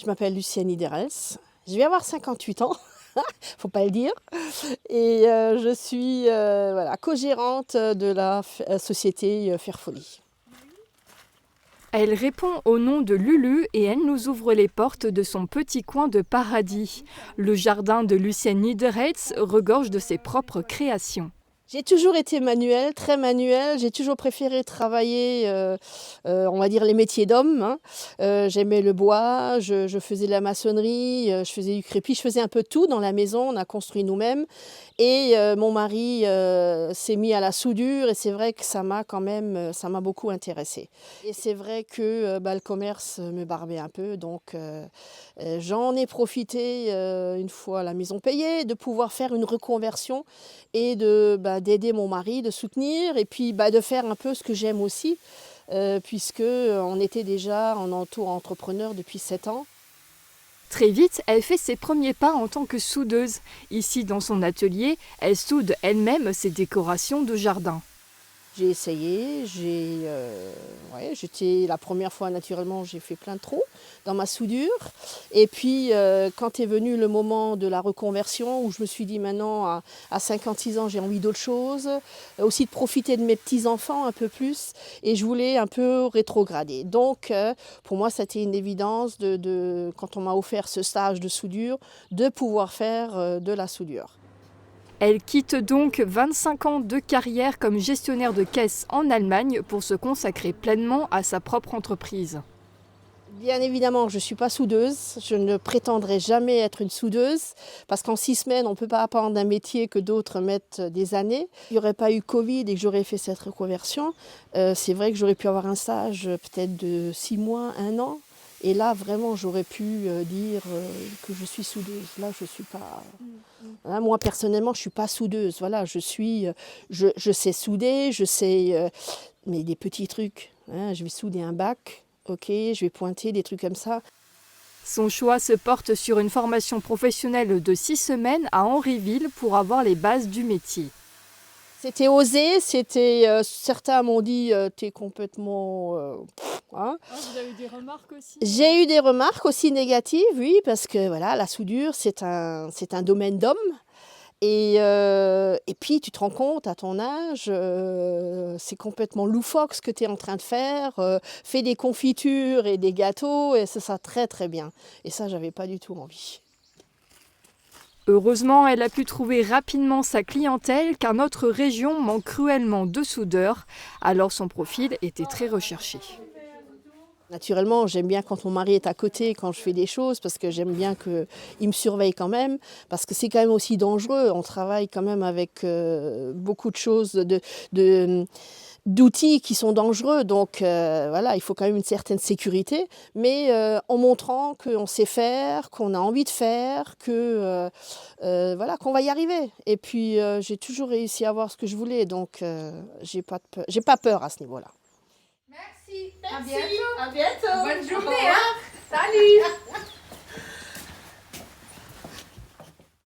Je m'appelle Lucienne Iderels, je vais avoir 58 ans, faut pas le dire, et je suis voilà, co-gérante de la société Fairfolie. Elle répond au nom de Lulu et elle nous ouvre les portes de son petit coin de paradis. Le jardin de Lucienne Niederreitz regorge de ses propres créations. J'ai toujours été manuelle, très manuelle. J'ai toujours préféré travailler, on va dire, les métiers d'homme. Hein. J'aimais le bois, je faisais de la maçonnerie, je faisais du crépi, je faisais un peu tout dans la maison. On a construit nous-mêmes. Et mon mari s'est mis à la soudure et c'est vrai que ça m'a quand même, ça m'a beaucoup intéressée. Et c'est vrai que le commerce me barbait un peu, donc j'en ai profité une fois la maison payée, de pouvoir faire une reconversion et d'aider mon mari, de soutenir et puis de faire un peu ce que j'aime aussi, puisque on était déjà en auto-entrepreneur depuis 7 ans. Très vite, elle fait ses premiers pas en tant que soudeuse. Ici, dans son atelier, elle soude elle-même ses décorations de jardin. J'ai essayé, j'étais la première fois naturellement, j'ai fait plein de trous dans ma soudure. Et puis quand est venu le moment de la reconversion, où je me suis dit maintenant à 56 ans j'ai envie d'autre chose, aussi de profiter de mes petits-enfants un peu plus, et je voulais un peu rétrograder. Donc pour moi c'était une évidence quand on m'a offert ce stage de soudure, de pouvoir faire de la soudure. Elle quitte donc 25 ans de carrière comme gestionnaire de caisse en Allemagne pour se consacrer pleinement à sa propre entreprise. Bien évidemment, je ne suis pas soudeuse, je ne prétendrai jamais être une soudeuse, parce qu'en 6 semaines, on ne peut pas apprendre un métier que d'autres mettent des années. Il n'y aurait pas eu Covid et que j'aurais fait cette reconversion, c'est vrai que j'aurais pu avoir un stage peut-être de 6 mois, 1 an, et là vraiment j'aurais pu dire que je suis soudeuse. Là je ne suis pas... Hein, moi personnellement je ne suis pas soudeuse, voilà, je sais souder, je sais, mais des petits trucs, hein, je vais souder un bac. Ok, je vais pointer des trucs comme ça. Son choix se porte sur une formation professionnelle de 6 semaines à Henryville pour avoir les bases du métier. C'était osé, certains m'ont dit t'es complètement... hein. Vous avez eu des remarques aussi? J'ai eu des remarques aussi négatives, oui, parce que voilà, la soudure c'est un domaine d'homme. Et puis tu te rends compte à ton âge, c'est complètement loufoque ce que tu es en train de faire, fais des confitures et des gâteaux et c'est ça très très bien. Et ça j'avais pas du tout envie. Heureusement, elle a pu trouver rapidement sa clientèle car notre région manque cruellement de soudeurs, alors son profil était très recherché. Naturellement, j'aime bien quand mon mari est à côté, quand je fais des choses, parce que j'aime bien qu'il me surveille quand même, parce que c'est quand même aussi dangereux. On travaille quand même avec beaucoup de choses, d'outils qui sont dangereux, donc voilà, il faut quand même une certaine sécurité, mais en montrant qu'on sait faire, qu'on a envie de faire, voilà, qu'on va y arriver. Et puis j'ai toujours réussi à avoir ce que je voulais, donc j'ai pas peur à ce niveau-là. Merci. Merci. À bientôt. Bonne journée. Hein. Salut.